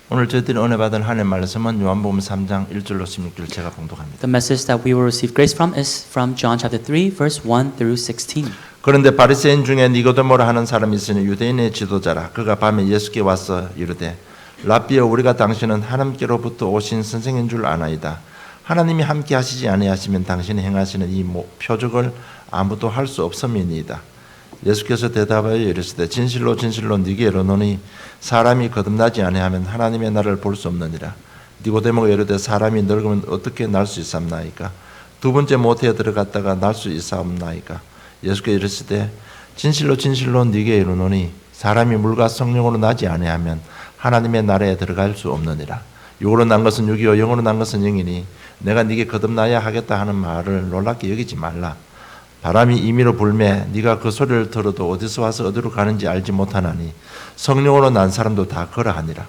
오늘 저희들이 은혜 받은 하나님의 말씀은 요한복음 3장 1절로 16절 제가 봉독합니다. The message that we will receive grace from is from John chapter 3 verse 1 through 16. 그런데 바리새인 중에 니고데모라 하는 사람이 있으니 유대인의 지도자라. 그가 밤에 예수께 와서 이르되 랍비여 우리가 당신은 하나님께로부터 오신 선생인 줄 아나이다. 하나님이 함께 하시지 아니하시면 당신이 행하시는 이 표적을 아무도 할 수 없음이니이다. 예수께서 대답하여 이르시되 진실로 진실로 네게 이르노니 사람이 거듭나지 아니하면 하나님의 나라를 볼 수 없느니라. 니고데모가 이르되 사람이 늙으면 어떻게 날 수 있사옵나이까? 두 번째 모태에 들어갔다가 날 수 있사옵나이까? 예수께서 이르시되 진실로 진실로 네게 이르노니 사람이 물과 성령으로 나지 아니하면 하나님의 나라에 들어갈 수 없느니라. 육으로 난 것은 육이요 영으로 난 것은 영이니 내가 네게 거듭나야 하겠다 하는 말을 놀랍게 여기지 말라. 바람이 임의로 불매 네가 그 소리를 들어도 어디서 와서 어디로 가는지 알지 못하나니 성령으로 난 사람도 다 그러하니라.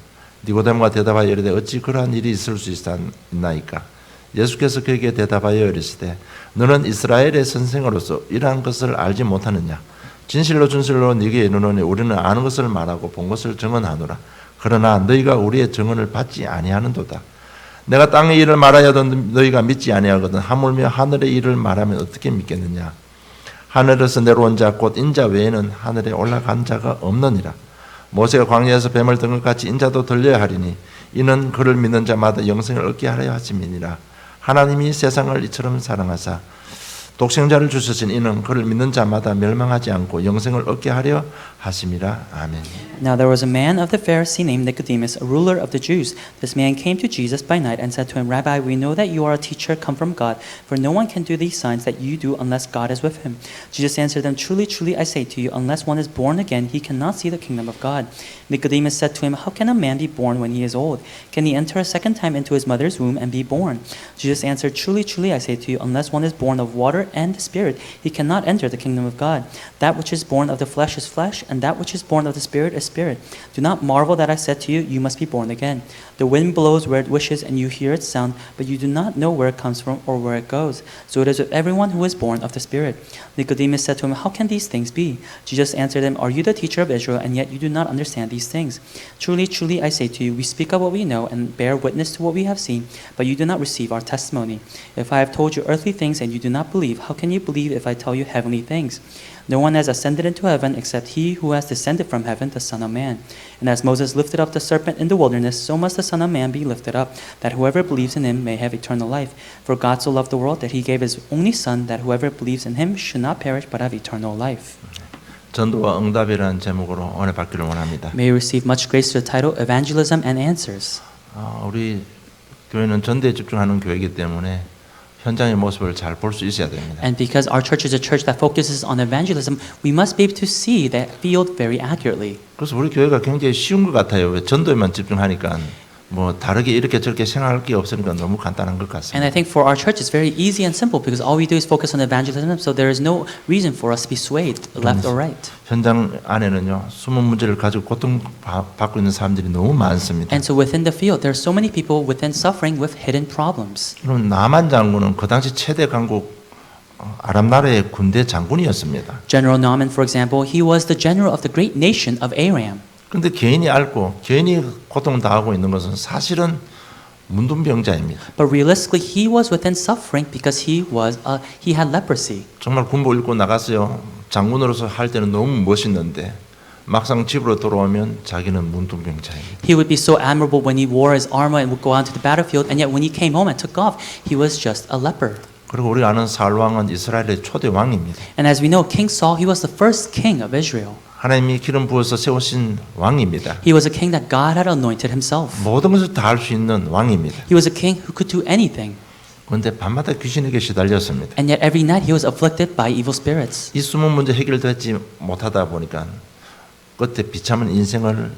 니고데모가 대답하여 이르되 어찌 그러한 일이 있을 수 있나이까? 예수께서 그에게 대답하여 이르시되 너는 이스라엘의 선생으로서 이러한 것을 알지 못하느냐? 진실로 진실로 네게 이르노니 우리는 아는 것을 말하고 본 것을 증언하노라. 그러나 너희가 우리의 증언을 받지 아니하는도다. 내가 땅의 일을 말하여도 너희가 믿지 아니하거든 하물며 하늘의 일을 말하면 어떻게 믿겠느냐? 하늘에서 내려온 자 곧 인자 외에는 하늘에 올라간 자가 없느니라. 모세가 광야에서 뱀을 든 것 같이 인자도 들려야 하리니 이는 그를 믿는 자마다 영생을 얻게 하려 하심이니라. 하나님이 세상을 이처럼 사랑하사 독생자를 주셨으니 이는 그를 믿는 자마다 멸망하지 않고 영생을 얻게 하려 하심이라. 아멘. Now there was a man of the Pharisee named Nicodemus, a ruler of the Jews. This man came to Jesus by night and said to him, Rabbi, we know that you are a teacher come from God, for no one can do these signs that you do unless God is with him. Jesus answered them, Truly, truly, I say to you, unless one is born again, he cannot see the kingdom of God. Nicodemus said to him, How can a man be born when he is old? Can he enter a second time into his mother's womb and be born? Jesus answered, Truly, truly, I say to you, unless one is born of water and the Spirit, he cannot enter the kingdom of God. That which is born of the flesh is flesh, and that which is born of the Spirit is spirit. Do not marvel that I said to you, you must be born again. The wind blows where it wishes, and you hear its sound, but you do not know where it comes from or where it goes. So it is with everyone who is born of the Spirit. Nicodemus said to him, How can these things be? Jesus answered him, Are you the teacher of Israel, and yet you do not understand these things? Truly, truly, I say to you, we speak of what we know and bear witness to what we have seen, but you do not receive our testimony. If I have told you earthly things and you do not believe, how can you believe if I tell you heavenly things? No one has ascended into heaven except he who has descended from heaven, the Son of Man. And as Moses lifted up the serpent in the wilderness, so must the Son of Man be lifted up, that whoever believes in him may have eternal life. For God so loved the world that he gave his only Son, that whoever believes in him should not perish but have eternal life. 전도와 응답이라는 제목으로 은혜 받기를 원합니다. May you receive much grace to the title Evangelism and Answers. 우리 교회는 전도에 집중하는 교회이기 때문에 현장의 모습을 잘 볼 수 있어야 됩니다. And because our church is a church that focuses on evangelism, we must be able to see that field very accurately. 그래서 우리 교회가 굉장히 쉬운 것 같아요. 왜 전도에만 집중하니까 뭐 다르게 이렇게 저렇게 생각할 게 없으니까 너무 간단한 것 같습니다. And I think for our church it's very easy and simple because all we do is focus on evangelism, so there is no reason for us to be swayed left or right. 현장 안에는요 숨은 문제를 가지고 고통받고 있는 사람들이 너무 많습니다. And so within the field, there are so many people within suffering with hidden problems. 그럼 나만 장군은 그 당시 최대 강국 아람 나라의 군대 장군이었습니다. General Naaman, for example, he was the general of the great nation of Aram. 그런데 개인이 앓고 개인이 고통을 당하고 있는 것은 사실은 문둥병자입니다. But realistically, he was within suffering because he had leprosy. 정말 군복 입고 나갔어요. 장군으로서 할 때는 너무 멋있는데 막상 집으로 돌아오면 자기는 문둥병자입니다. He would be so admirable when he wore his armor and would go out to the battlefield, and yet when he came home and took off, he was just a leper. 그리고 우리가 아는 사울 왕은 이스라엘의 초대 왕입니다. And as we know, King Saul, he was the first king of Israel. 하나님이 기름 부어서 세우신 왕입니다. He was a king that God had anointed himself. 모든 것을 다 할 수 있는 왕입니다. He was a king who could do anything. 그런데 밤마다 귀신에게 시달렸습니다. And yet every night he was afflicted by evil spirits. 이 숨은 문제 해결되지 못하다 보니까 끝에 비참한 인생을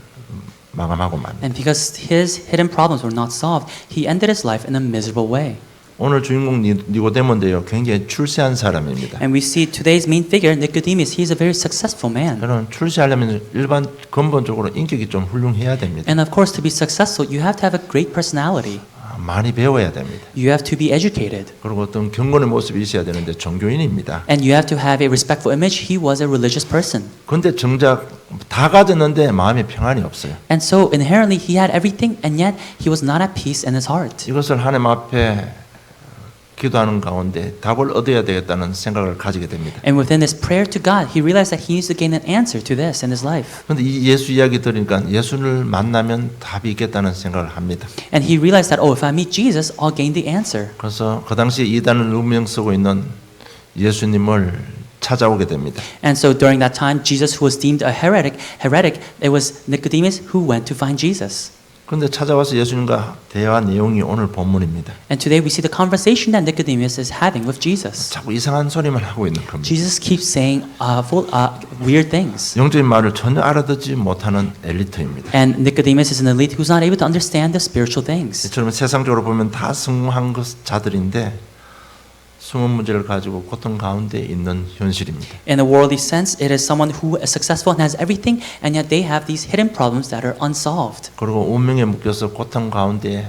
마감하고 맙니다. And because his hidden problems were not solved, he ended his life in a miserable way. 오늘 주인공 니고데모인데요. 굉장히 출세한 사람입니다. And we see today's main figure, Nicodemus. He is a very successful man. 여러분 출세하려면 일반 근본적으로 인격이 좀 훌륭해야 됩니다. And of course, to be successful, you have to have a great personality. 많이 배워야 됩니다. You have to be educated. 그리고 어떤 경건의 모습이 있어야 되는데 종교인입니다. And you have to have a respectful image. He was a religious person. 근데 정작 다 가졌는데 마음에 평안이 없어요. And so inherently he had everything and yet he was not at peace in his heart. 이것을 하나님 앞에 기도하는 가운데 답을 얻어야 되겠다는 생각을 가지게 됩니다. And within this prayer to God, he realized that he needs to gain an answer to this in his life. 그런데 이 예수 이야기 들으니까 예수를 만나면 답이 있겠다는 생각을 합니다. And he realized that, oh, if I meet Jesus, I'll gain the answer. 그래서 그 당시에 이단을 누명 쓰고 있는 예수님을 찾아오게 됩니다. And so during that time, Jesus, who was deemed a heretic, it was Nicodemus who went to find Jesus. 그런데 찾아와서 예수님과 대화 내용이 오늘 본문입니다. And today we see the conversation that Nicodemus is having with Jesus. 자꾸 이상한 소리만 하고 있는 겁니다. Jesus keeps saying weird things. 영적인 말을 전혀 알아듣지 못하는 엘리트입니다. And Nicodemus is an elite who's not able to understand the spiritual things. 이처럼 세상적으로 보면 다 성공한 자들인데 숨은 문제를 가지고 고통 가운데 있는 현실입니다. In a worldly sense, it is someone who is successful and has everything, and yet they have these hidden problems that are unsolved. 그리고 운명에 묶여서 고통 가운데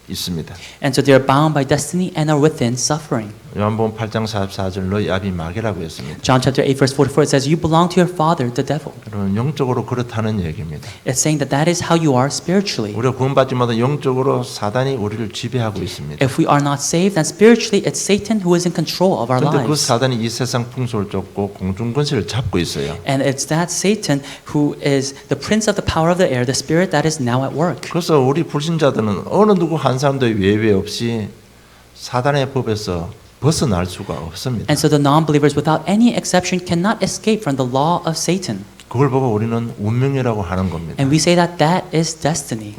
있습니다. And so they are bound by destiny and are within suffering. 요한복음 8장 44절 너희 아비 마귀라고 했습니다. John chapter 8 verse 44 it says you belong to your father the devil. 여러분 영적으로 그렇다는 얘기입니다. It's saying that that is how you are spiritually. 우리가 구원받지 못한 영적으로 사단이 우리를 지배하고 있습니다. If we are not saved, then spiritually it's Satan who is in control of our 그런데 그 lives. 사단이 이 세상 풍속을 쫓고 공중 권세를 잡고 있어요. And it's that Satan who is the prince of the power of the air, the spirit that is now at work. 그래서 우리 불신자들은 어느 누구 한 사람도 예외 없이 사단의 법에서 벗어날 수가 없습니다. And so the non-believers without any exception cannot escape from the law of Satan. 그걸 보고 우리는 운명이라고 하는 겁니다. And we say that that is destiny.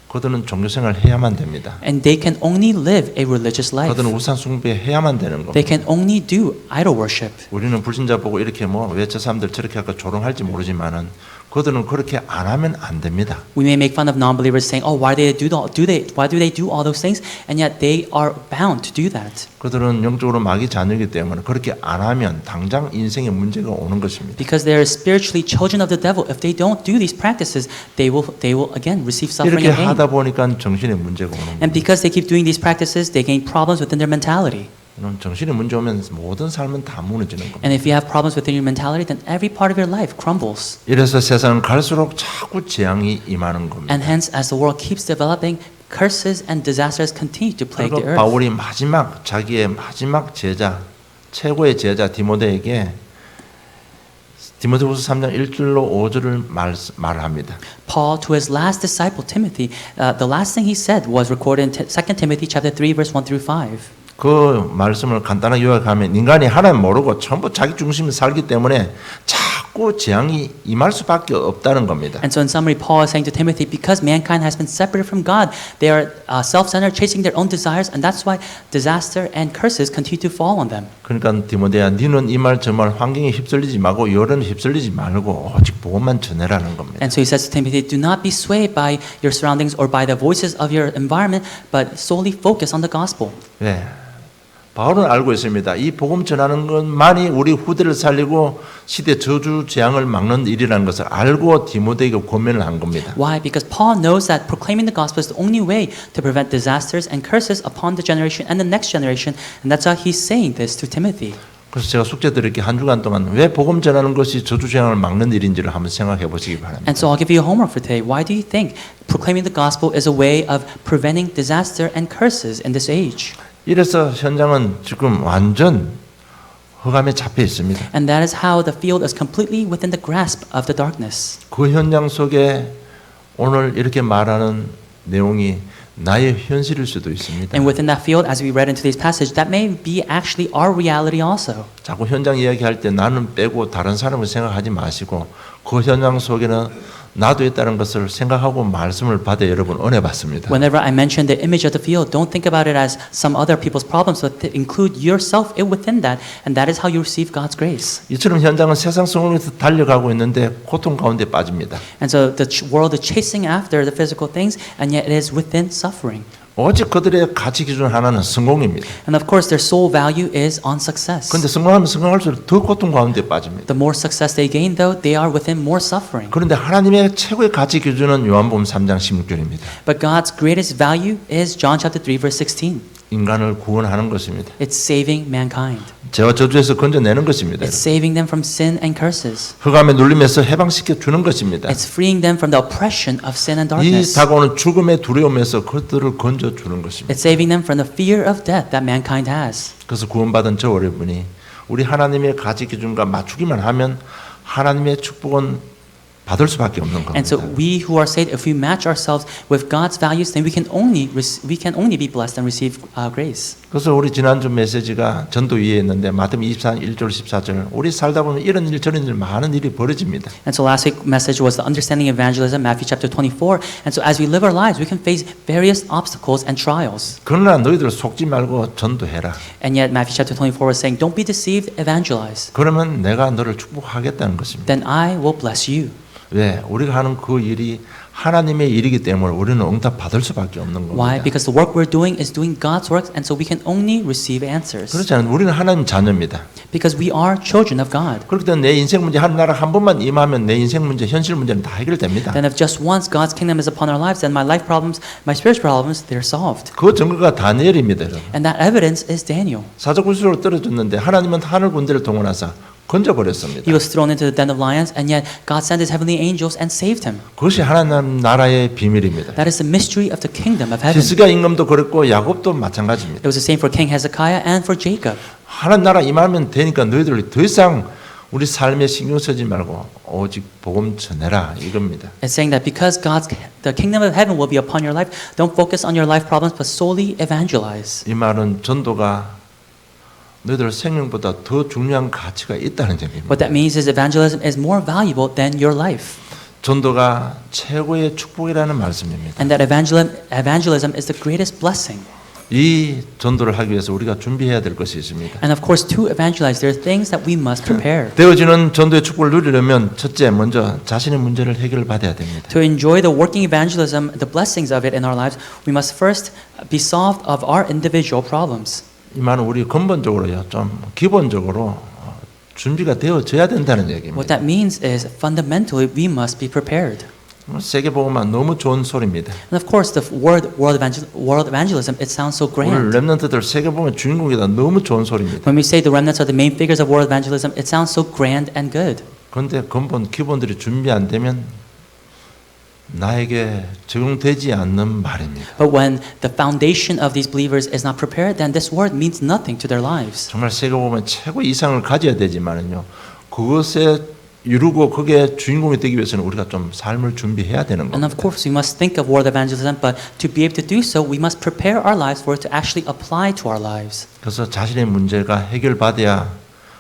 그들은 종교생활을 해야만 됩니다. And they can only live a religious life. 그들은 우상 숭배해야만 되는 겁니다. They can only do idol worship. 우리는 불신자 보고 이렇게 왜 저 사람들 저렇게 할까 조롱할지 모르지만은 그들은 그렇게 안 하면 안 됩니다. We may make fun of non-believers saying, "Oh, why do they do all those things?" And yet they are bound to do that. 그들은 영적으로 마귀 자녀이기 때문에 그렇게 안 하면 당장 인생에 문제가 오는 것입니다. Because they are spiritually children of the devil. If they don't do these practices, they will again receive suffering 이렇게 and pain. 하다 보니까 정신에 문제가 오는 And 겁니다. because they keep doing these practices, they gain problems within their mentality. 정신에 문제 오면 모든 삶은 다 무너지는 겁니다. And if you have problems within your mentality, then every part of your life crumbles. 이래서 세상은 갈수록 자꾸 재앙이 임하는 겁니다. And hence, as the world keeps developing, curses and disasters continue to plague the 그리고 earth. 바울이 자기의 마지막 제자, 최고의 제자 디모데에게 디모데후서 3장 1절로 5절을 말합니다. Paul, to his last disciple Timothy, the last thing he said was recorded in 2 Timothy chapter 3, verse 1 through 5. 그 말씀을 간단하게 요약하면 인간이 하나님 모르고 전부 자기 중심에 살기 때문에 자꾸 재앙이 임할 수밖에 없다는 겁니다. And so in summary, Paul is saying to Timothy, because mankind has been separated from God, they are self-centered, chasing their own desires, and that's why disaster and curses continue to fall on them. 그러니까 디모데야, 너는 이 말 정말 환경에 휩쓸리지 말고 여론에 휩쓸리지 말고 오직 복음만 전해라는 겁니다. And so he says to Timothy, do not be swayed by your surroundings or by the voices of your environment, but solely focus on the gospel. 네. 바울은 알고 있습니다. 이 복음 전하는 것만이 우리 후대를 살리고 시대 저주 재앙을 막는 일이라는 것을 알고 디모데에게 권면을 한 겁니다. Why? Because Paul knows that proclaiming the gospel is the only way to prevent disasters and curses upon the generation and the next generation, and that's why he's saying this to Timothy. 그래서 제가 숙제 드릴게 한 주간 동안 왜 복음 전하는 것이 저주 재앙을 막는 일인지를 한번 생각해 보시기 바랍니다. And so I'll give you a homework for today. Why do you think proclaiming the gospel is a way of preventing disaster and curses in this age? 이래서 현장은 지금 완전 흑암에 잡혀 있습니다. And that is how the field is completely within the grasp of the darkness. 그 현장 속에 오늘 이렇게 말하는 내용이 나의 현실일 수도 있습니다. And within that field, as we read into today's passage, that may be actually our reality also. 자꾸 현장 이야기할 때 나는 빼고 다른 사람을 생각하지 마시고 그 현장 속에는 나도 있다는 것을 생각하고 말씀을 받아 여러분 은혜 받습니다. Whenever I mention the image of the field, don't think about it as some other people's problems, but include yourself within that, and that is how you receive God's grace. 이처럼 현장은 세상 속에서 달려가고 있는데 고통 가운데 빠집니다. And so the world is chasing after the physical things, and yet it is within suffering. 오직 그들의 가치 기준 하나는 성공입니다. And of course, their sole value is on success. 그런데 성공하면 성공할수록 더 고통 가운데 빠집니다. The more success they gain, though, they are within more suffering. 그런데 하나님의 최고의 가치 기준은 요한복음 3장 16절입니다. But God's greatest value is John chapter 3, verse 16. 인간을 구원하는 것입니다. It's saving mankind. 죄와 저주에서 건져내는 것입니다. It's saving them from sin and curses. 흑암의 눌림에서 해방시켜 주는 것입니다. It's freeing them from the oppression of sin and 이 darkness. 다가오는 죽음의 두려움에서 그들을 건져 주는 것입니다. It's saving them from the fear of death that mankind has. 그래서 구원받은 저 여러분이 우리 하나님의 가치 기준과 맞추기만 하면 하나님의 축복은 받을 수밖에 없는 And so 겁니다. we who are saved, if we match ourselves with God's values, then we can only be blessed and receive grace. 그래서 우리 지난주 메시지가 전도 위에 있는데 마태복음 24장 1절 14절 우리 살다 보면 이런 일 저런 일 많은 일이 벌어집니다. And so last week's message was the understanding evangelism, Matthew chapter 24. And so as we live our lives, we can face various obstacles and trials. 그러나 너희들 속지 말고 전도해라. And yet Matthew chapter 24 was saying, don't be deceived, evangelize. 그러면 내가 너를 축복하겠다는 것입니다. Then I will bless you. 왜? 우리가 하는 그 일이 하나님의 일이기 때문에 우리는 응답 받을 수밖에 없는 겁니다. Why? Because the work we're doing is doing God's work, and so we can only receive answers. 그렇지 않아요. 우리는 하나님 자녀입니다. Because we are children of God. 그렇기 때문에 내 인생 문제 하나를 한 번만 임하면 내 인생 문제, 현실 문제는 다 해결됩니다. Then if just once God's kingdom is upon our lives, then my life problems, my spiritual problems, they're solved. 그 증거가 다니엘입니다. 여러분. And that evidence is Daniel. 사자굴수로 떨어졌는데 하나님은 하늘 군대를 동원하사 건져버렸습니다. He was thrown into the den of lions, and yet God sent His heavenly angels and saved him. 그것이 하나님 나라의 비밀입니다. That is the mystery of the kingdom of heaven. 히스기야 임금도 그랬고 야곱도 마찬가지입니다. It was the same for King Hezekiah and for Jacob. 하나님 나라 임하면 되니까 너희들이 더 이상 우리 삶에 신경 쓰지 말고 오직 복음 전해라 이겁니다. It's saying that because the kingdom of heaven will be upon your life, don't focus on your life problems, but solely evangelize. 이 말은 전도가 너희들 생명보다 더 중요한 가치가 있다는 점입니다. What that means is evangelism is more valuable than your life. 전도가 최고의 축복이라는 말씀입니다. And that evangelism is the greatest blessing. 이 전도를 하기 위해서 우리가 준비해야 될 것이 있습니다. And of course, to evangelize, there are things that we must prepare. 되어지는 전도의 축복을 누리려면 첫째 먼저 자신의 문제를 해결받아야 됩니다. To enjoy the working evangelism, the blessings of it in our lives, we must first be solved of our individual problems. 이 말은 우리 근본적으로요, 좀 기본적으로 준비가 되어져야 된다는 What 얘기입니다. that means is fundamentally we must be prepared. 세계복음만 너무 좋은 소리입니다. And of course, the world evangelism, it sounds so 오늘 grand. 렘넌트들 세계복음의 주인공이다 너무 좋은 소리입니다. When we say the remnants are the main figures of world evangelism, it sounds so grand and good. 그런데 근본 기본들이 준비 안 되면 나에게 적용되지 않는 말입니다. But when the foundation of these believers is not prepared, then this word means nothing to their lives. 정말 세계복음의 최고 이상을 가져야 되지만은요, 그것에 이루고 그게 주인공이 되기 위해서는 우리가 좀 삶을 준비해야 되는 And of 겁니다. course, we must think of world evangelism, but to be able to do so, we must prepare our lives for it to actually apply to our lives. 그래서 자신의 문제가 해결받아야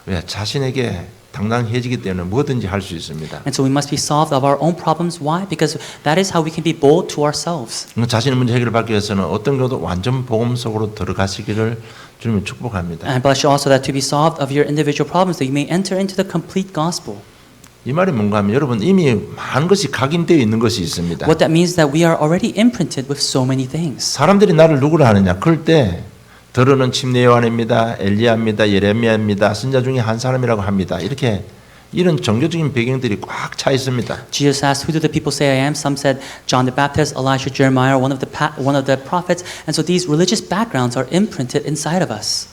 왜 자신에게 당당해지기 때문에 뭐든지 할 수 있습니다. And so we must be solved of our own problems. Why? Because that is how we can be bold to ourselves. 자신의 문제 해결받기 위해서는 어떤 경우도 완전 복음 속으로 들어가시기를 주님은 축복합니다. And I bless you also that to be solved of your individual problems, that you may enter into the complete gospel. 이 말이 뭔가 하면 여러분 이미 많은 것이 각인되어 있는 것이 있습니다. What that means is that we are already imprinted with so many things. 사람들이 나를 누구라 하느냐? 그럴 때 더러는 침례 요한입니다. 엘리야입니다. 예레미야입니다. 선자 중에 한 사람이라고 합니다. 이렇게 이런 종교적인 배경들이 꽉 차 있습니다. Jesus asked, "Who do the people say I am?" Some said John the Baptist, Elijah, Jeremiah, one of the prophets. And so these religious backgrounds are imprinted inside of us.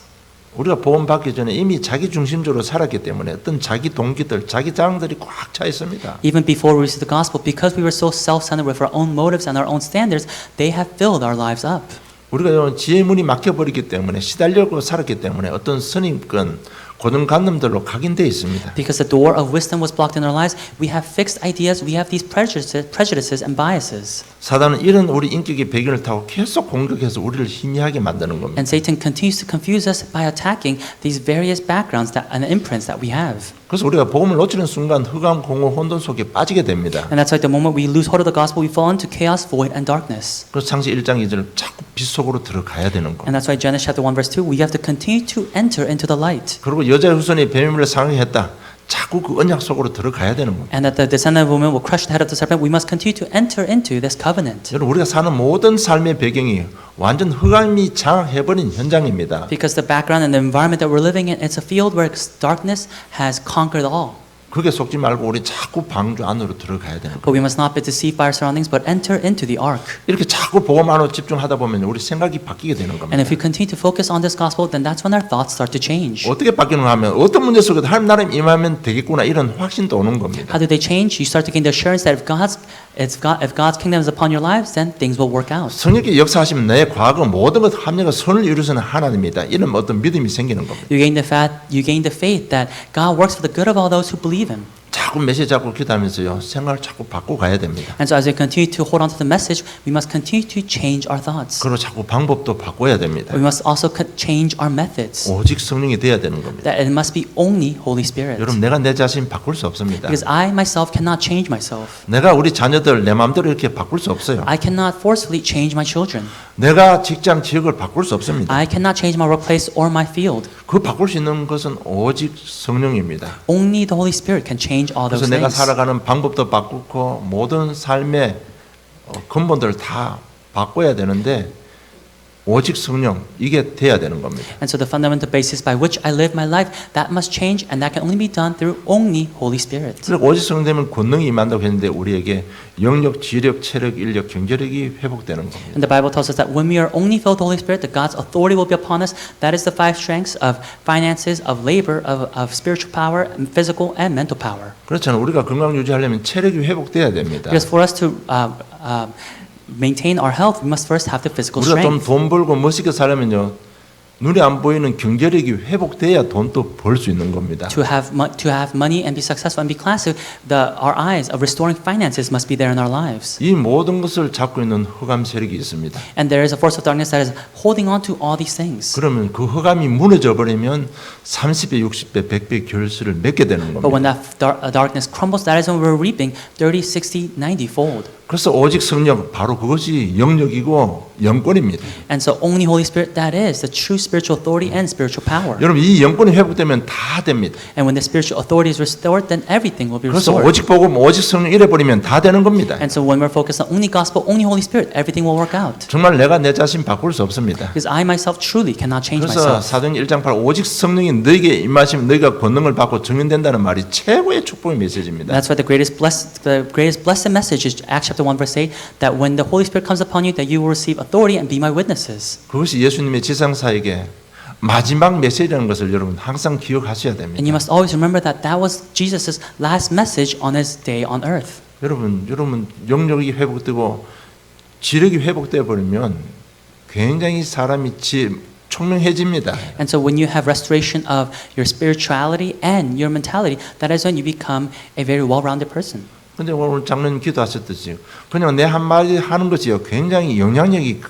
우리가 복음 받기 전에 이미 자기 중심적으로 살았기 때문에 어떤 자기 동기들, 자기 자랑들이 꽉 차 있습니다. Even before we received the gospel, because we were so self-centered with our own motives and our own standards, they have filled our lives up. 우리가 지혜의 문이 막혀버리기 때문에 시달려고 살았기 때문에 어떤 선입견, 고정관념들로 각인되어 있습니다. Because the door of wisdom was blocked in our lives, we have fixed ideas, we have these prejudices and biases. 사단은 이런 우리 인격의 배경을 타고 계속 공격해서 우리를 희미하게 만드는 겁니다. And Satan continues to confuse us by attacking these various backgrounds and imprints that we have. 그래서 우리가 복음을 놓치는 순간 흑암, 공허, 혼돈 속에 빠지게 됩니다. And that's why the moment we lose hold of the gospel, we fall into chaos, void, and darkness. 그래서 창세 1장 2절 자꾸 빛 속으로 들어가야 되는 겁니다. And that's why Genesis chapter 1 verse 2, we have to continue to enter into the light. 그리고 여자의 후손이 뱀을 상응했다. 자꾸 그 언약 속으로 들어가야 되는 겁니다. And that the descendant of woman will crush the head of the serpent. We must continue to enter into this covenant. 여러분 우리가 사는 모든 삶의 배경이 완전 흑암이 장악해버린 현장입니다. Because the background and the environment that we're living in, it's a field where darkness has conquered all. 그게 속지 말고 우리 자꾸 방주 안으로 들어가야 되는 거예요. But we must not be deceived by our surroundings, but enter into the ark. 이렇게 자꾸 복음만으로 집중하다 보면 우리 생각이 바뀌게 되는 겁니다. And if we continue to focus on this gospel, then that's when our thoughts start to change. 어떻게 바뀌는가 하면 어떤 문제 속에도 하나님 나라에 임하면 되겠구나 이런 확신도 오는 겁니다. How do they change? You start to gain the assurance that if God's kingdom is upon your lives, then things will work out. 성령께 역사하시면 내 과거 모든 것 합력과 선을 이루시는 하나님이다. 이런 어떤 믿음이 생기는 겁니다. You gain the faith that God works for the good of all those who believe Him. 자꾸 메시지 잡고 기도하면서요 생각을 자꾸 바꾸고 가야 됩니다. And so as we continue to hold on to the message, we must continue to change our thoughts. 그리고 자꾸 방법도 바꿔야 됩니다. We must also change our methods. 오직 성령이 돼야 되는 겁니다. That it must be only Holy Spirit. 여러분 내가 내 자신 바꿀 수 없습니다. Because I myself cannot change myself. 내가 우리 자녀들 내 마음대로 이렇게 바꿀 수 없어요. I cannot forcefully change my children. 내가 직장 지역을 바꿀 수 없습니다. I cannot change my workplace or my field. 그 바꿀 수 있는 것은 오직 성령입니다. Only the Holy Spirit can change all 그래서 those 내가 things. 살아가는 방법도 바꾸고 모든 삶의 근본들을 다 바꿔야 되는데 오직 성령 이게 돼야 되는 겁니다. And so the fundamental basis by which I live my life, that must change, and that can only be done through only Holy Spirit. 그래서 오직 성령 되면 권능이 임한다고 했는데 우리에게 영력, 지력, 체력, 인력, 경제력이 회복되는 겁니다. And the Bible tells us that when we are only filled with the Holy Spirit, that God's authority will be upon us. That is the five strengths of finances, of labor, of spiritual power, and physical and mental power. 그렇잖아요. 우리가 건강 유지하려면 체력이 회복돼야 됩니다. Because for us to maintain our health, we must first have the physical 우리가 좀 strength. 돈 벌고 멋있게 살려면요. 눈에 안 보이는 경제력이 회복돼야 돈도 벌 수 있는 겁니다. To have money and be successful and be classic, our eyes of restoring finances must be there in our lives. 이 모든 것을 잡고 있는 흑암 세력이 있습니다. And there is a force of darkness that is holding on to all these things. 그러면 그 흑암이 무너져 버리면 30배, 60배, 100배 결실을 맺게 되는 But when 겁니다. that darkness crumbles, that is when we're reaping 30, 60, 90 fold. 그래서 오직 성령 바로 그것이 영역이고 영권입니다. And so only Holy Spirit, that is the true spiritual authority and spiritual power. 여러분 이 영권이 회복되면 다 됩니다. And when the spiritual authority is restored, then everything will be 그래서 restored. 오직 복음, 오직 성령 이래 버리면 다 되는 겁니다. And so when we're focused on only gospel, only Holy Spirit, everything will work out. 정말 내가 내 자신 바꿀 수 없습니다. Because I myself truly cannot change 그래서 myself. 사도행전 1장 8 오직 성령이 너에게 임하시면 너희가 권능을 받고 증인된다는 말이 최고의 축복의 메시지입니다. That's why the greatest blessed message is Acts chapter 1 verse 8, that when the Holy Spirit comes upon you, that you will receive authority and be my witnesses. 그것이 예수님의 지상사에게 마지막 메시지라는 것을 여러분 항상 기억하셔야 And 됩니다. you must always remember that that was Jesus' last message on his day on earth. 여러분 영력이 회복되고 지력이 회복되어 버리면 굉장히 사람이 총명해집니다. And so when you have restoration of your spirituality and your mentality, that is when you become a very well-rounded person. 근데 오늘 장로님 기도하셨듯이 그냥 내 한마디 하는 것이요 굉장히 영향력이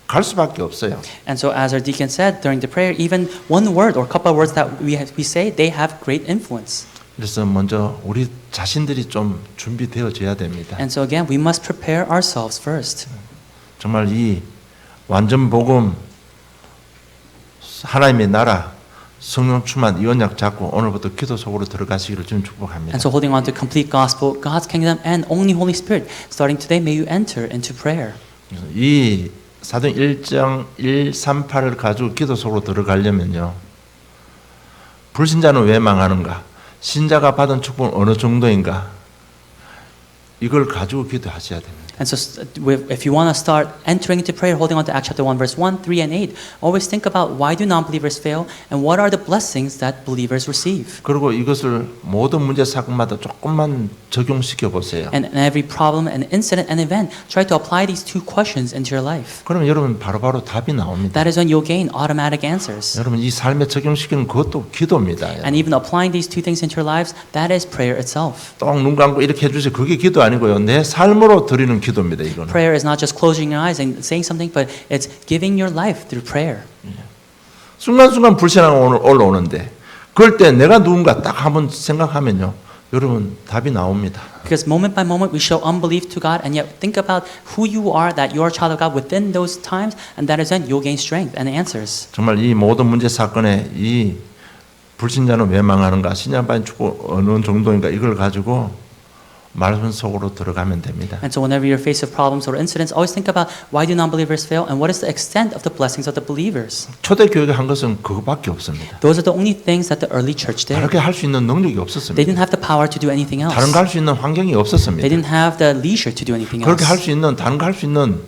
갈 수밖에 없어요. And so as our deacon said during the prayer, even one word or couple of words that we say, they have great influence. 그래서 먼저 우리 자신들이 좀 준비되어져야 됩니다. And so again, we must prepare ourselves first. 정말 이 완전 복음 하나님의 나라 성령 충만 이 언약 잡고 오늘부터 기도 속으로 들어가시기를 좀 축복합니다. And so holding on to complete gospel, God's kingdom, and only Holy Spirit, starting today, may you enter into prayer. 이 사도행 1장 138을 가지고 기도 속으로 들어가려면요. 불신자는 왜 망하는가? 신자가 받은 축복은 어느 정도인가? 이걸 가지고 기도하셔야 됩니다. And so if you want to start entering into prayer, holding on to Acts chapter 1, verse 1, 3, and 8, always think about why do non-believers fail and what are the blessings that believers receive. 그리고 이것을 모든 문제 사건마다 조금만 적용시켜 보세요. And in every problem and incident and event, try to apply these two questions into your life. 그러면 여러분 바로바로 답이 나옵니다. That is when you'll gain automatic answers. 여러분 이 삶에 적용시키는 그것도 기도입니다. And even applying these two things into your lives, that is prayer itself. 똥 눈 감고 이렇게 해주세요. 그게 기도 아니고요. 내 삶으로 드리는 기도입니다. 이거는. Prayer is not just closing your eyes and saying something, but it's giving your life through prayer. 순간순간 불신앙이 올라오는데 그럴 때 내가 누군가 딱 한번 생각하면요. 여러분 답이 나옵니다. Because moment by moment we show unbelief to God, and yet think about who you are, that you are a child of God within those times, and that is when you'll gain strength and answers. 정말 이 모든 문제 사건에 이 불신자는 왜 망하는가? 신자반의 축복 어느 정도인가? 이걸 가지고 말씀 속으로 들어가면 됩니다. And so whenever you're faced with problems or incidents, always think about why do non-believers fail and what is the extent of the blessings of the believers. 초대교회가 한 것은 그거밖에 없습니다. Those are the only things that the early church did. 다르게 할 수 있는 능력이 They 없었습니다. didn't have the power to do anything else. 다른 거 할 수 있는 환경이 They 없었습니다. didn't have the leisure to do anything 그렇게 할 else. 수 있는 다른 거 할 수 있는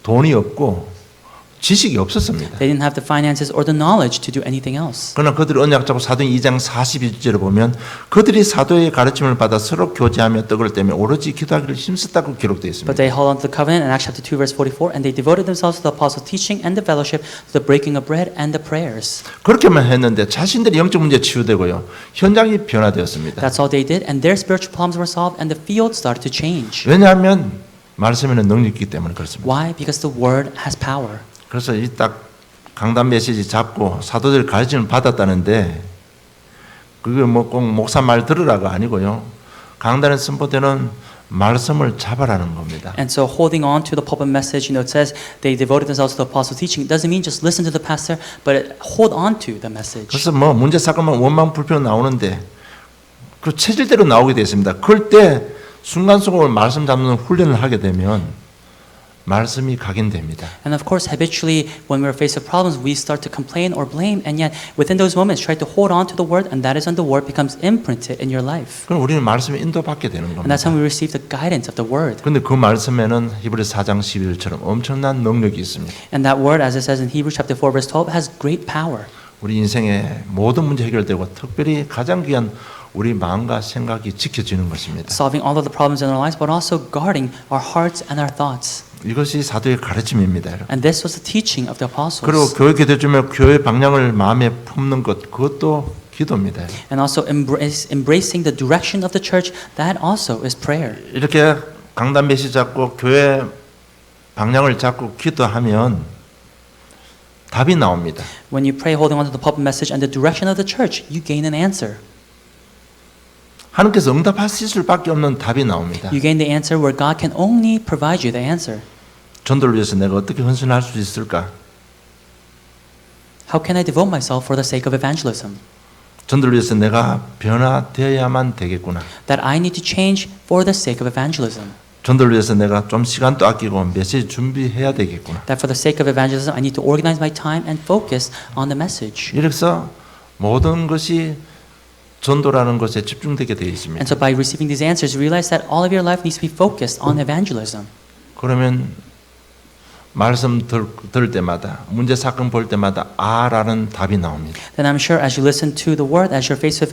돈이 없고 지식이 없었습니다. They didn't have the finances or the knowledge to do anything else. 그러나 그들이 언약 잡고 사도행 2장 42절에 보면 그들이 사도의 가르침을 받아 서로 교제하며 떡을 떼며 오로지 기도하기를 힘썼다고 기록되어 있습니다. But they held on to the covenant in Acts chapter 2 verse 44 and they devoted themselves to the apostles' teaching and the fellowship, to the breaking of bread and the prayers. 그렇게만 했는데 자신들의 영적 문제 치유되고요. 현장이 변화되었습니다. That's all they did and their spiritual problems were solved and the field started to change. 왜냐하면 말씀에는 능력이 있기 때문에 그렇습니다. Why? Because the word has power. 그래서 이 딱 강단 메시지 잡고 사도들 가르침을 받았다는데 그게 뭐 꼭 목사 말 들으라가 아니고요. 강단에 선포되는 말씀을 잡아라는 겁니다. And so holding on to the pulpit message, it says they devoted themselves to the apostle teaching. It doesn't mean just listen to the pastor, but hold on to the message. 그래서 뭐 문제 사건만 원망 불평 나오는데 그 체질대로 나오게 되어 있습니다. 그럴 때 순간순간 말씀 잡는 훈련을 하게 되면 말씀이 각인됩니다. And of course, habitually, when we're faced with problems, we start to complain or blame, and yet within those moments, try to hold on to the word, and that is when the word becomes imprinted in your life. 그럼 우리는 말씀에 인도받게 되는 And 겁니다. that's when we receive the guidance of the word. 그런데 그 말씀에는 히브리 4장 11절처럼 엄청난 능력이 있습니다. And that word, as it says in Hebrews chapter 4, verse 12, has great power. 우리 인생의 모든 문제 해결되고 특별히 가장 귀한 우리 마음과 생각이 지켜지는 것입니다. Solving all of the problems in our lives, but also guarding our hearts and our thoughts. 이것이 사도의 가르침입니다. 여러분. And this was the teaching of the apostles. 그리고 교회 기도주면 교회 방향을 마음에 품는 것 그것도 기도입니다. And also embracing the direction of the church, that also is prayer. 이렇게 강단 메시지 잡고 교회 방향을 잡고 기도하면 답이 나옵니다. When you pray holding on to the pulpit message and the direction of the church, you gain an answer. 하나님께서 응답하실 수밖에 없는 답이 나옵니다. You gain the answer where God can only provide you the answer. 전도를 위해서 내가 어떻게 헌신할 수 있을까? How can I devote myself for the sake of evangelism? 전도를 위해서 내가 변화되어야만 되겠구나. That I need to change for the sake of evangelism. 전도를 위해서 내가 좀 시간도 아끼고 메시지 준비해야 되겠구나. That for the sake of evangelism, I need to organize my time and focus on the message. 이래서 모든 것이 전도라는 것에 집중되게 되어 있습니다. And so by receiving these answers, you realize that all of your life needs to be focused on evangelism. 그러면 말씀 들을 때마다 문제 사건 볼 때마다 아라는 답이 나옵니다. Then I'm sure as you listen to the word, as you're faced with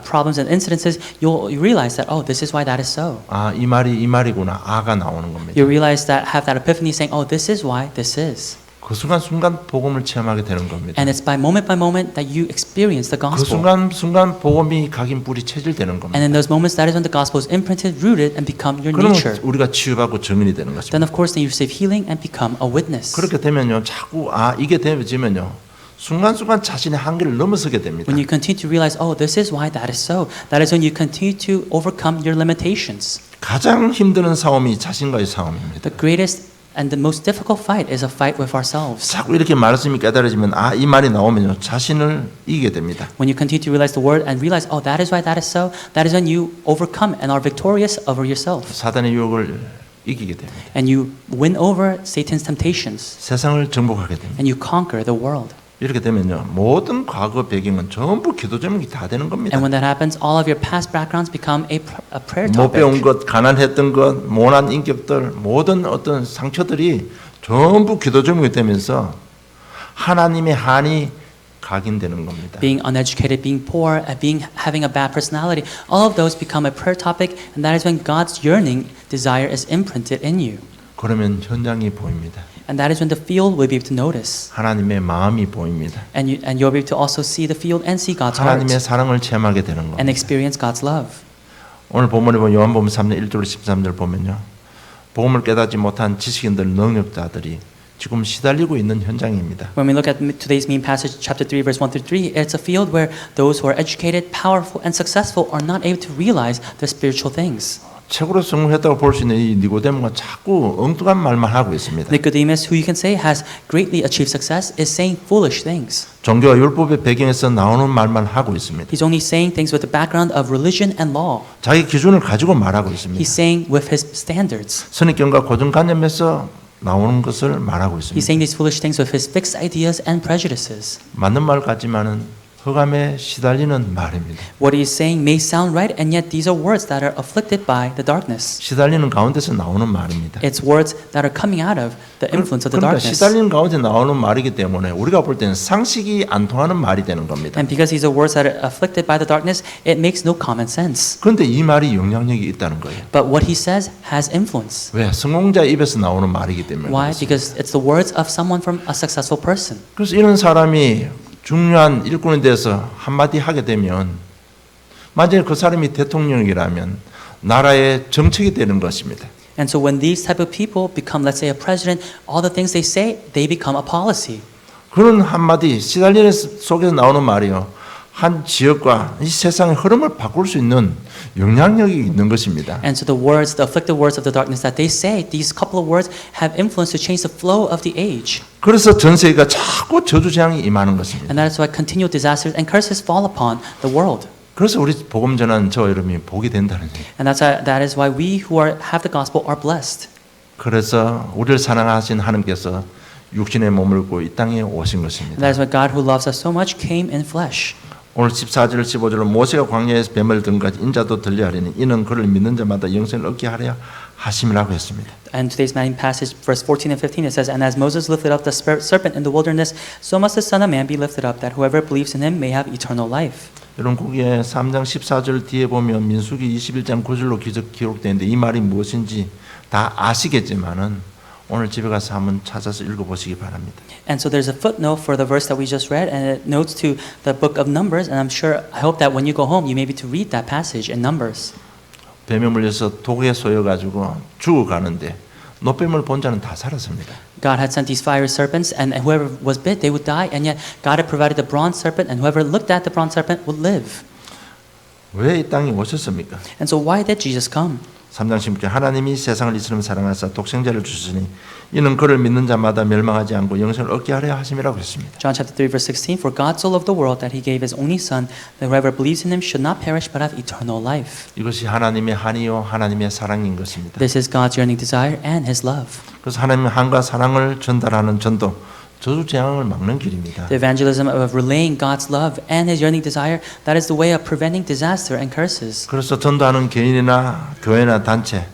problems and incidences, you realize that, oh, this is why that is so. 아, 이 말이구나. 아가 나오는 겁니다. You realize that, have that epiphany saying, oh, this is why this is. 그 순간 복음을 체험하게 되는 겁니다. And it's by moment that you experience the 그 gospel. 순간 복음이 각인 뿌리 체질되는 겁니다. And in those moments, that is when the gospel is imprinted, rooted, and become your 그러면 nature. 우리가 치유받고 증인이 되는 것입니다. Then of course, then you receive healing and become a witness. 그렇게 되면요, 자꾸 이게 되면요, 순간순간 자신의 한계를 넘어서게 됩니다. When you continue to realize, oh, this is why that is so, that is when you continue to overcome your limitations. 가장 힘드는 싸움이 자신과의 싸움입니다. The greatest and the most difficult fight is a fight with ourselves. 자꾸 이렇게 말씀이 깨달아지면 이 말이 나오면요, 자신을 이기게 됩니다. When you continue to realize the word and realize, oh, that is why that is so, that is when you overcome and are victorious over yourself. 사단의 유혹을 이기게 됩니다. And you win over Satan's temptations. 세상을 정복하게 됩니다. And you conquer the world. 이렇게 되면요, 모든 과거 배경은 전부 기도 제목이 다 되는 겁니다. And when that happens, all of your past backgrounds become a prayer 못 배운 topic. 것, 가난했던 것, 모난 인격들, 모든 어떤 상처들이 전부 기도 제목이 되면서 하나님의 한이 각인되는 겁니다. Being uneducated, being poor, having a bad personality, all of those become a prayer topic, and that is when God's yearning desire is imprinted in you. 그러면 현장이 보입니다. And that is when the field will be able to notice. 하나님의 마음이 보입니다. And you'll be able to also see the field and see God's heart 하나님의 사랑을 체험하게 되는 겁니다. and experience God's love. 오늘 본문에 보면 요한복음 3장 1절 13절 보면요, 복음을 깨닫지 못한 지식인들, 능력자들이 지금 시달리고 있는 현장입니다. When we look at today's main passage, chapter 3, verse 1 through 3, it's a field where those who are educated, powerful, and successful are not able to realize the spiritual things. 최고로 성공했다고 볼 수 있는 이 니고데모가 자꾸 엉뚱한 말만 하고 있습니다. Nicodemus, who you can say has greatly achieved success, is saying foolish things. 종교와 율법의 배경에서 나오는 말만 하고 있습니다. He's only saying things with the background of religion and law. 자기 기준을 가지고 말하고 있습니다. He's saying with his standards. 선입견과 고정관념에서 나오는 것을 말하고 He's 있습니다. saying these foolish things with his fixed ideas and prejudices. 맞는 말 같지만은 흑암에 시달리는 말입니다. What he is saying may sound right, and yet these are words that are afflicted by the darkness. 시달리는 가운데서 나오는 말입니다. It's words that are coming out of the influence of the 그러니까 darkness. 시달리는 가운데 나오는 말이기 때문에 우리가 볼 때는 상식이 안 통하는 말이 되는 겁니다. And because these are words that are afflicted by the darkness, it makes no common sense. 그런데 이 말이 영향력이 있다는 거예요. But what he says has influence. 왜? 성공자의 입에서 나오는 말이기 때문에 Why? 그렇습니다. Because it's the words of someone from a successful person. 그래서 이런 사람이 중요한 일꾼에 대해서 한마디 하게 되면 만약에 그 사람이 대통령이라면 나라의 정책이 되는 것입니다. And so when these type of people become, let's say, a president, all the things they say, they become a policy. 그런 한마디 시달리는 속에서 나오는 말이요. 한 지역과 이 세상의 흐름을 바꿀 수 있는 영향력이 있는 것입니다. And so the words, the afflicted words of the darkness that they say, these couple of words have influence to change the flow of the age. 그래서 전 세계가 자꾸 저주재앙이 임하는 것입니다. And that is why continual disasters and curses fall upon the world. 그래서 우리 복음 전하는 저 여러분이 복이 된다는 얘기예요. And that is why we who have the gospel are blessed. 그래서 우리를 사랑하신 하나님께서 육신의 몸을 입고 이 땅에 오신 And 것입니다. that is why God who loves us so much came in flesh. 오늘 14절 15절로 모세가 광야에서 뱀을 등까지 인자도 들려하리니 이는 그를 믿는 자마다 영생을 얻게 하려 하심이라고 했습니다. And today's main passage, verse 14 and 15, it says, And as Moses lifted up the serpent in the wilderness, so must the Son of Man be lifted up, that whoever believes in him may have eternal life. 여러분 거기에 3장 14절 뒤에 보면 민수기 21장 9절로 기록되어 있는데 이 말이 무엇인지 다 아시겠지만은 오늘 집에 가서 한번 찾아서 읽어보시기 바랍니다. And so there's a footnote for the verse that we just read, and it notes to the book of Numbers, and I hope that when you go home, you may be to read that passage in Numbers. 뱀에 물려서 독에 쏘여가지고 죽어가는데 노뱀을 본 자는 다 살았습니다. God had sent these fiery serpents, and whoever was bit, they would die, and yet God had provided the bronze serpent, and whoever looked at the bronze serpent would live. 왜 이 땅에 오셨습니까? And so why did Jesus come? 3장 16절 하나님이 세상을 이처럼 사랑하사 독생자를 주시니 이는 그를 믿는 자마다 멸망하지 않고 영생을 얻게 하려 하심이라고 했습니다. John chapter 3 verse 16, For God so loved the world that he gave his only son, that whoever believes in him should not perish but have eternal life. 이것이 하나님의 한이요 하나님의 사랑인 것입니다. This is God's yearning desire and his love. 그래서 하나님의 한과 사랑을 전달하는 전도 저주 재앙을 막는 길입니다. The evangelism of relaying God's love and his yearning desire, that is the way of preventing disaster and curses. 그래서 전도하는 개인이나 교회나 단체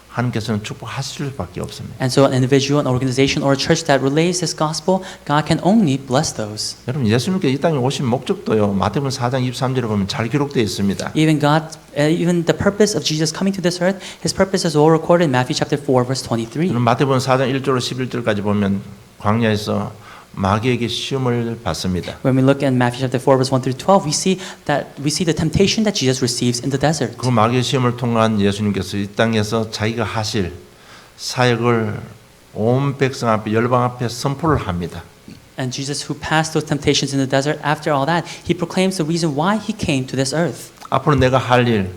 하나님께서는 축복하실 수밖에 없습니다. And so an individual, an organization, or a church that relays this gospel, God can only bless those. 여러분 예수님께 이 땅에 오신 목적도요. 마태복음 4장 23절에 보면 잘 기록되어 있습니다. Even the purpose of Jesus coming to this earth, his purpose is all recorded in Matthew chapter 4 verse 23. 여러분 마태복음 4장 1절로 11절까지 보면 광야에서 마귀에게 시험을 받습니다. When we look in Matthew chapter 4 verse 1 through 12, we see the temptation that Jesus receives in the desert. 그 마귀의 시험을 통한 예수님께서 이 땅에서 자기가 하실 사역을 온 백성 앞에 열방 앞에 선포를 합니다. And Jesus, who passed those temptations in the desert, after all that, he proclaims the reason why he came to this earth. 앞으로 내가 할 일,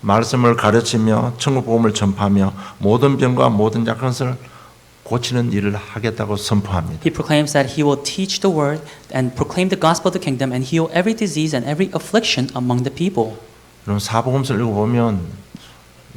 말씀을 가르치며 천국 복음을 전파하며 모든 병과 모든 약한 것을 고치는 일을 하겠다고 선포합니다. He proclaims that he will teach the word and proclaim the gospel of the kingdom and heal every disease and every affliction among the people. 그럼 사복음서를 읽어보면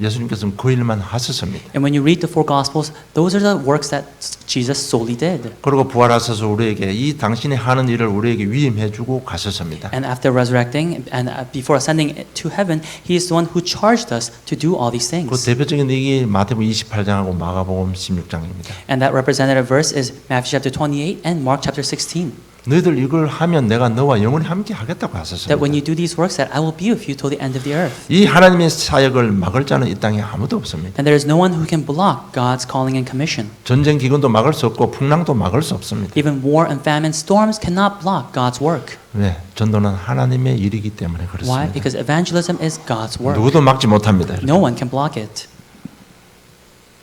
예수님께서는 그 일만 하셨습니다. And when you read the four gospels, those are the works that Jesus solely did. 그리고 부활하셔서 우리에게 이 당신이 하는 일을 우리에게 위임해주고 가셨습니다. And after resurrecting and before ascending to heaven, he is the one who charged us to do all these 그 things. 대표적인 얘기 마태복음 28장하고 마가복음 16장입니다. And that representative verse is Matthew chapter 28 and Mark chapter 16. 너희들 이걸 하면 내가 너와 영원히 함께 하겠다고 That when you 하셨습니다. do these works, that I will be with you till the end of the earth. 이 하나님의 사역을 막을 자는 이 땅에 아무도 없습니다. And there is no one who can block God's calling and commission. 전쟁 기근도 막을 수 없고 풍랑도 막을 수 없습니다. Even war and famine, storms cannot block God's work. 왜? 전도는 하나님의 일이기 때문에 Why? 그렇습니다. Because evangelism is God's work. 누구도 막지 못합니다. No one can block it.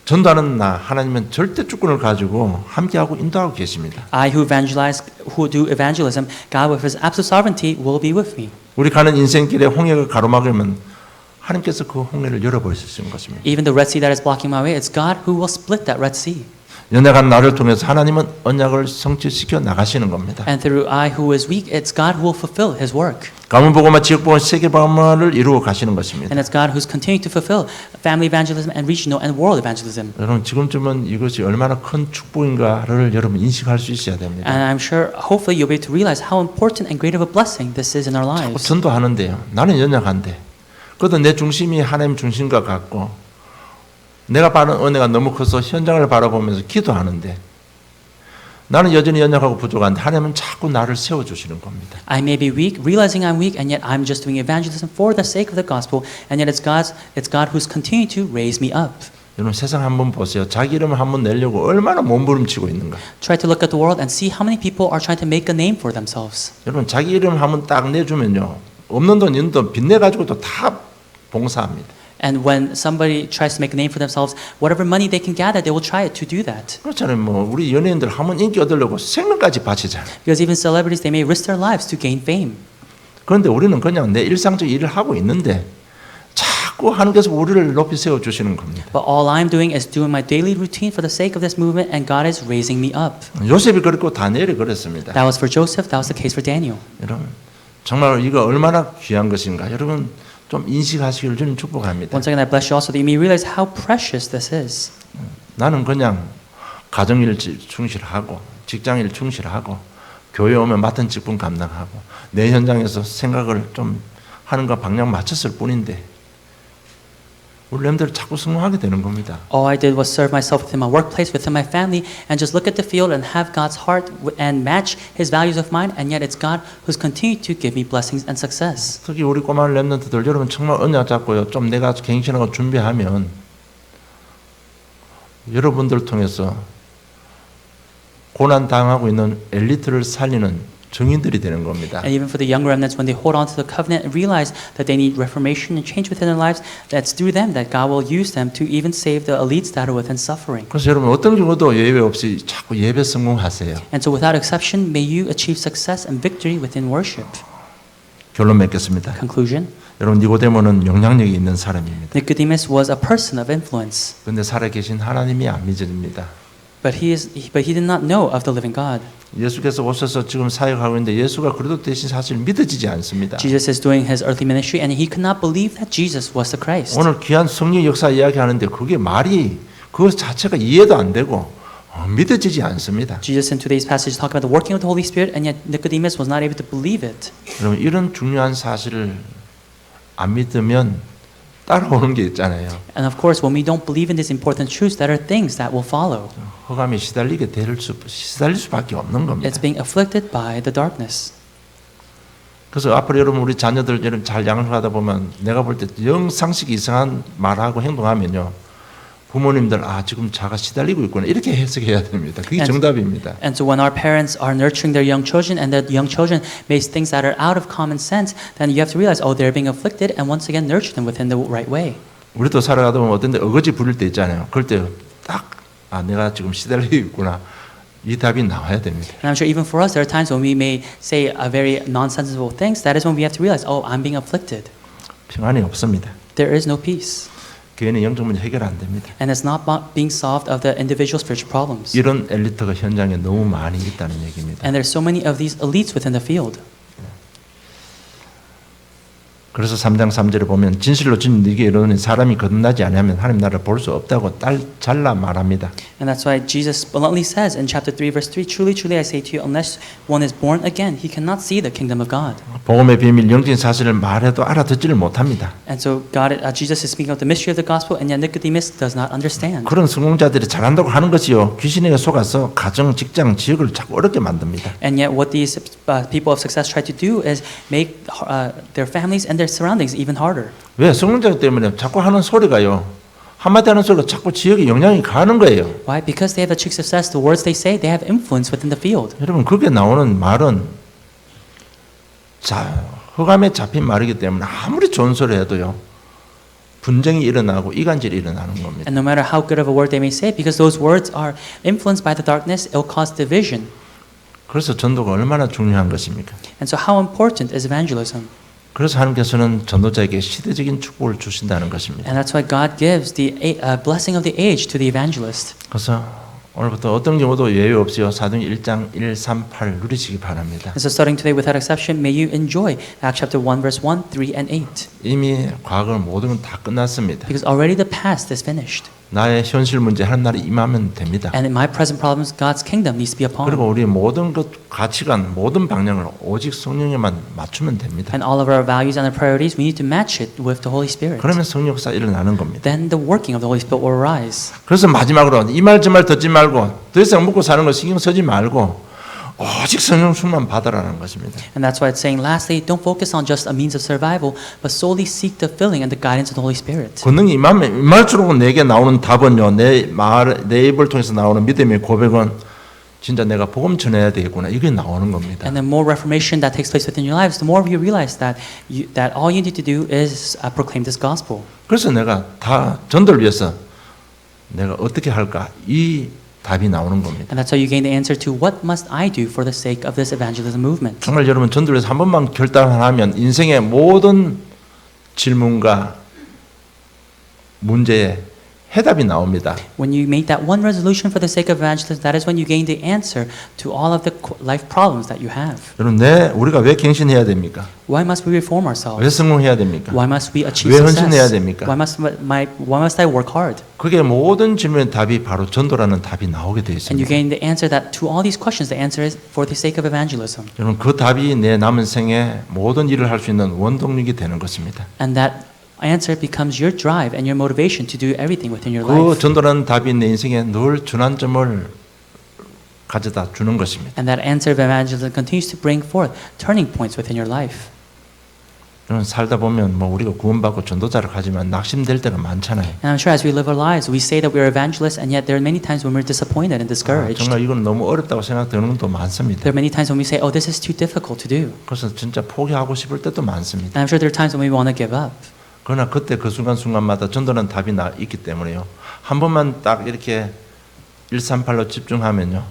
전도하는 나 하나님은 절대 주권을 가지고 함께하고 인도하고 계십니다. I who do evangelism, God with his absolute sovereignty will be with me. 우리 가는 인생길에 홍해가 가로막으면 하나님께서 그 홍해를 열어버리시는 것입니다. Even the Red Sea that is blocking my way, it's God who will split that Red Sea. 연약한 나를 통해서 하나님은 언약을 성취시켜 나가시는 겁니다. And through I who is weak, it's God who will fulfill His work. 가문복음화 지역복음화 세계복음화를 이루어 가시는 것입니다. And it's God who's continuing to fulfill family evangelism and regional and world evangelism. 여러분 지금쯤은 이것이 얼마나 큰 축복인가를 여러분 인식할 수 있어야 됩니다. And I'm sure, hopefully, you'll be able to realize how important and great of a blessing this is in our 자꾸 lives. 전도하는데요. 나는 연약한데. 그래도 내 중심이 하나님 중심과 같고 내가 받은 은혜가 너무 커서 현장을 바라보면서 기도하는데 나는 여전히 연약하고 부족한데 하나님은 자꾸 나를 세워주시는 겁니다. I may be weak, realizing I'm weak, and yet I'm just doing evangelism for the sake of the gospel, and yet it's God who's continuing to raise me up. 여러분 세상 한번 보세요. 자기 이름을 한번 내려고 얼마나 몸부림치고 있는가. Try to look at the world and see how many people are trying to make a name for themselves. 여러분 자기 이름 한번 딱 내주면요. 없는 돈 있는 돈 빚내가지고 또 다 봉사합니다. And when somebody tries to make a name for themselves, whatever money they can gather, they will try it to do that. 그렇잖아요. 뭐 우리 연예인들 한번 인기 얻으려고 생명까지 바치잖아요. Because even celebrities, they may risk their lives to gain fame. 그런데 우리는 그냥 내 일상적 일을 하고 있는데 자꾸 하나님께서 우리를 높이 세워주시는 겁니다. But all I'm doing is doing my daily routine for the sake of this movement, and God is raising me up. 요셉이 그랬고 다니엘이 그랬습니다. That was for Joseph, that was the case for Daniel. 여러분 정말 이거 얼마나 귀한 것인가. 여러분 좀 인식하시기를 주님 축복합니다. Once again, I bless you also that you may realize how precious this is. 나는 그냥 가정일 충실하고 직장일 충실하고 교회 오면 맡은 직분 감당하고 내 현장에서 생각을 좀 하는 거 방향 맞췄을 뿐인데 우리 렘들 자꾸 성공하게 되는 겁니다. All I did was serve myself within my workplace, within my family, and just look at the field and have God's heart and match His values with mine, and yet it's God who's continued to give me blessings and success. 특히 우리 꼬마 렘넌트들 여러분 정말 언약 잡고요. 좀 내가 갱신하고 준비하면 여러분들 통해서 고난 당하고 있는 엘리트를 살리는 증인들이 되는 겁니다. And even for the younger remnants, when they hold on to the covenant and realize that they need reformation and change within their lives, that's through them that God will use them to even save the elites that are within suffering. 그래서 여러분 어떤 경우도 예외 없이 자꾸 예배 성공하세요. And so without exception, may you achieve success and victory within worship. 결론 맺겠습니다. Conclusion. 여러분 니고데모는 영향력이 있는 사람입니다. Nicodemus was a person of influence, 그런데 살아계신 하나님이 안 믿어집니다. but he did not know of the living God. 예수께서 오셔서 지금 사역하고 있는데 예수가 그래도 대신 사실 믿어지지 않습니다. Jesus is doing his earthly ministry, and he could not believe that Jesus was the Christ. 오늘 귀한 성령 역사 이야기하는데 그게 말이 그 자체가 이해도 안 되고 믿어지지 않습니다. Jesus in today's passage talk about the working of the Holy Spirit, and yet Nicodemus was not able to believe it. 여러분 이런 중요한 사실을 안 믿으면 따라오는 게 있잖아요. And of course, when we don't believe in these important truths, there are things that will follow. 흑암에 시달릴 수밖에 없는 겁니다. It's being afflicted by the darkness. 그래서 앞으로 여러분 우리 자녀들 여러분 잘 양육하다 보면 내가 볼 때 영상식 이상한 말하고 행동하면요. 부모님들 지금 자가 시달리고 있구나 이렇게 해석해야 됩니다. 그게 정답입니다. And so when our parents are nurturing their young children and the young children make things that are out of common sense, then you have to realize, they're being afflicted, and once again nurture them within the right way. 우리도 살아가다 보면 어떤 데 어거지 부릴 때 있잖아요. 그럴 때 딱 내가 지금 시달리고 있구나. 이 답이 나와야 됩니다. And I'm sure even for us, there are times when we may say a very nonsensical things. That is when we have to realize, I'm being afflicted. 평안이 없습니다. There is no peace. 교회는 영적 문제 해결 안 됩니다. And it's not being solved of the individual spiritual problems. 이런 엘리트가 현장에 너무 많이 있다는 얘기입니다. And there's so many of these elites within the field. 그래서 3장 3절에 보면 진실로 진 네게 이르노니 사람이 거듭나지 않으면 하나님 나라를 볼 수 없다고 잘라 말합니다. And that's why Jesus bluntly says in chapter 3 verse 3, Truly, truly I say to you, unless one is born again, he cannot see the kingdom of God. 복음의 비밀 영적인 사실을 말해도 알아듣지를 못합니다. And so Jesus is speaking of the mystery of the gospel, and yet Nicodemus does not understand. 그런 성공자들이 잘한다고 하는 것이요 귀신에게 속아서 가정, 직장, 지역을 자꾸 어렵게 만듭니다. And yet what these people of success try to do is make their families and their surroundings even harder. 왜? 성공자 때문에 자꾸 하는 소리가요. 한마디 하는 소리가 자꾸 지역에 영향이 가는 거예요. Why? Because they have achieved success. The words they say, they have influence within the field. 여러분 그게 나오는 말은 흑암에 잡힌 말이기 때문에 아무리 좋은 소리 해도요. 분쟁이 일어나고 이간질이 일어나는 겁니다. And no matter how good of a word they may say, because those words are influenced by the darkness, it will cause division. 그래서 전도가 얼마나 중요한 것입니까? And so how important is evangelism? 그래서 하나님께서는 전도자에게 시대적인 축복을 주신다는 것입니다. And that's why God gives the blessing of the age to the evangelist. 그래서 오늘부터 어떤 경우도 예외 없이요. 사도행전 1장 1, 3, 8 누리시기 바랍니다. And so starting today without exception, may you enjoy Acts chapter 1, verse 1, 3, and 8. 이미 과거 모든 건 다 끝났습니다. Because already the past is finished. 나의 현실 문제 하는 날이 임하면 됩니다. And in my present problems, God's kingdom needs to be upon. 그리고 우리 모든 것 가치관, 모든 방향을 오직 성령에만 맞추면 됩니다. And all of our values and our priorities, we need to match it with the Holy Spirit. 그러면 성령 역사 일어나는 겁니다. Then the working of the Holy Spirit will arise. 그래서 마지막으로 이 말 저 말 듣지 말고 더 이상 먹고 사는 거 신경 쓰지 말고 오직 성령 충만 받으라는 것입니다. And that's why it's saying, lastly, don't focus on just a means of survival, but solely seek the filling and the guidance of the Holy Spirit. 권능이 임할수록 내게 나오는 답은요, 내 입을 통해서 나오는 믿음의 고백은 진짜 내가 복음 전해야 되겠구나. 이게 나오는 겁니다. And the more reformation that takes place within your lives, the more you realize that that all you need to do is proclaim this gospel. 그래서 내가 다 전도를 위해서 내가 어떻게 할까? 이 답이 나오는 겁니다. And that's how you gain the answer to what must I do for the sake of this evangelism movement. 정말 여러분 전도를 위해서 한 번만 결단하면 인생의 모든 질문과 문제에 해답이 나옵니다. When you make that one resolution for the sake of evangelism, that is when you gain the answer to all of the life problems that you have. 여러분, 우리가 왜 갱신해야 됩니까? Why must we reform ourselves? 왜 성공해야 됩니까? Why must we achieve 왜 success? 헌신해야 됩니까? Why must I work hard? 그게 모든 질문의 답이 바로 전도라는 답이 나오게 되어 And 있습니다. you gain the answer that to all these questions, the answer is for the sake of evangelism. 여러분, 그 답이 내 남은 생에 모든 일을 할 수 있는 원동력이 되는 것입니다. And that answer becomes your drive and your motivation to do everything within your 그 life. 전도라는 답이 내 인생에 늘 전환점을 가져다 주는 것입니다. And that answer of evangelism continues to bring forth turning points within your life. 여러분, 살다 보면 뭐 우리가 구원받고 전도자를 하지만 낙심될 때가 많잖아요. And I'm sure as we live our lives, we say that we are evangelists, and yet there are many times when we're disappointed and discouraged. 정말 이건 너무 어렵다고 생각되는 것도 많습니다. There are many times when we say, "Oh, this is too difficult to do." 그래서 진짜 포기하고 싶을 때도 많습니다. And I'm sure there are times when we want to give up. 그러나 그때 그 순간순간마다 전도라는 답이 있기 때문에요. 한 번만 딱 이렇게 138로 집중하면요.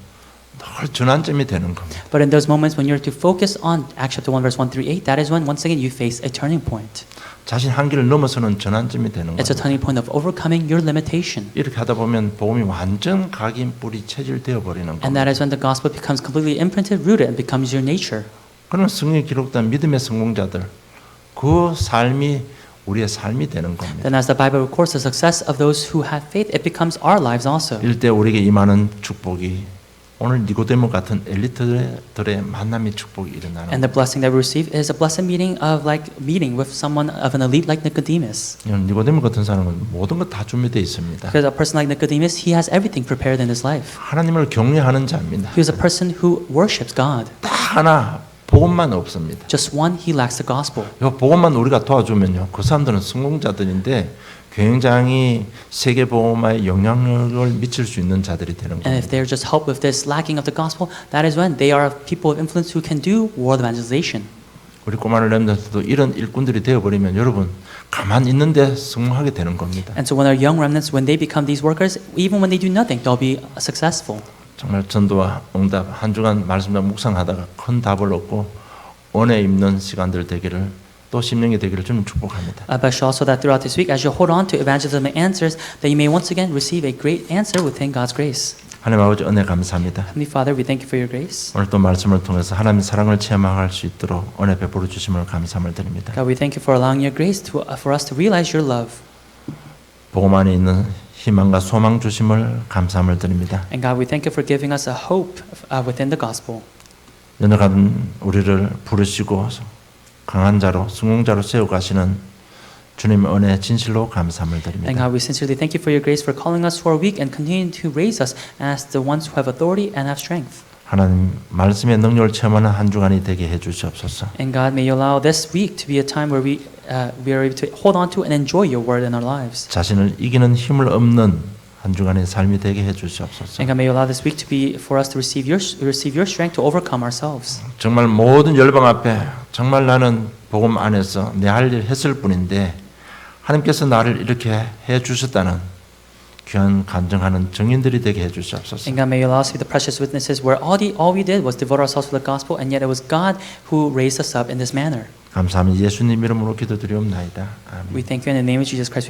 늘 전환점이 되는 겁니다. But in those moments when you're to focus on Acts chapter 1 verse 1 through 8, that is when once again you face a turning point. 자신 한계를 넘어서는 전환점이 되는 It's a 겁니다. turning point of overcoming your limitation. 이렇게 하다 보면 복음이 완전 각인 뿌리 체질되어 버리는 And 겁니다. that is when the gospel becomes completely imprinted, rooted, and becomes your nature. 그러나 성경에 기록된 믿음의 성공자들 그 삶이 우리의 삶이 되는 겁니다. Then as the Bible records the success of those who have faith, it becomes our lives also. 이럴 때 우리에게 임하는 축복이 오늘 니고데모 같은 엘리트들의 만남의 축복이 일어나는 And the blessing that we receive is a blessed meeting with someone of an elite like Nicodemus. 니고데모 같은 사람은 모든 것 다 준비되어 있습니다. Because a person like Nicodemus, he has everything prepared in his life. 하나님을 경외하는 자입니다. He is a person who worships God. 딱 하나 복음만 없습니다. Just one, he lacks the gospel. 이 복음만 우리가 도와주면요, 그 사람들은 성공자들인데 굉장히 세계 복음화에 영향력을 미칠 수 있는 자들이 되는 And if 겁니다. they're just helped with this lacking of the gospel, that is when they are people of influence who can do world evangelization. 우리 꼬마를 렘넌트도 이런 일꾼들이 되어버리면 여러분 가만히 있는데 성공하게 되는 겁니다. And so when our young remnants, when they become these workers, even when they do nothing, they'll be successful. 정말 전도와 응답 한 주간 말씀과 묵상하다가 큰 답을 얻고 은혜 입는 시간들 되기를 또 심령이 되기를 주님 축복합니다. But also that throughout this week, as you hold on to evangelism and answers, that you may once again receive a great answer within God's grace. 하나님 아버지 은혜 감사합니다. Heavenly Father, we thank you for your grace. 오늘 또 말씀을 통해서 하나님의 사랑을 체험할 수 있도록 은혜 베풀어 주심을 감사함을 드립니다. God, we thank you for allowing your grace for us to realize your love. 복음 안에 있는 희망과 소망 주심을 감사함을 드립니다. And God, we thank you for giving us a hope within the gospel. 연약한 우리를 부르시고 강한 자로 성공자로 세워가시는 주님의 은혜 진실로 감사함을 And 드립니다. God, we sincerely thank you for your grace for calling us who are weak and continuing to raise us as the ones who have authority and have strength. 하나님 말씀의 능력을 체험하는 한 주간이 되게 해주시옵소서. And God, may you allow this week to be a time where we are able to hold on to and enjoy your word in our lives. 자신을 이기는 힘을 없는 한 주간의 삶이 되게 해주시옵소서. And God, may you allow this week to be for us to receive your strength to overcome ourselves. 정말 모든 열방 앞에 정말 나는 복음 안에서 내 할 일 했을 뿐인데 하나님께서 나를 이렇게 해주셨다는 귀한 간증하는 증인들이 되게 해주시옵소서. And God, may you allow us to be the precious witnesses where all we did was devote ourselves to the gospel, and yet it was God who raised us up in this manner. 감사합니다. 예수님 이름으로 기도드리옵나이다. 아멘. We thank you in the name of Jesus Christ.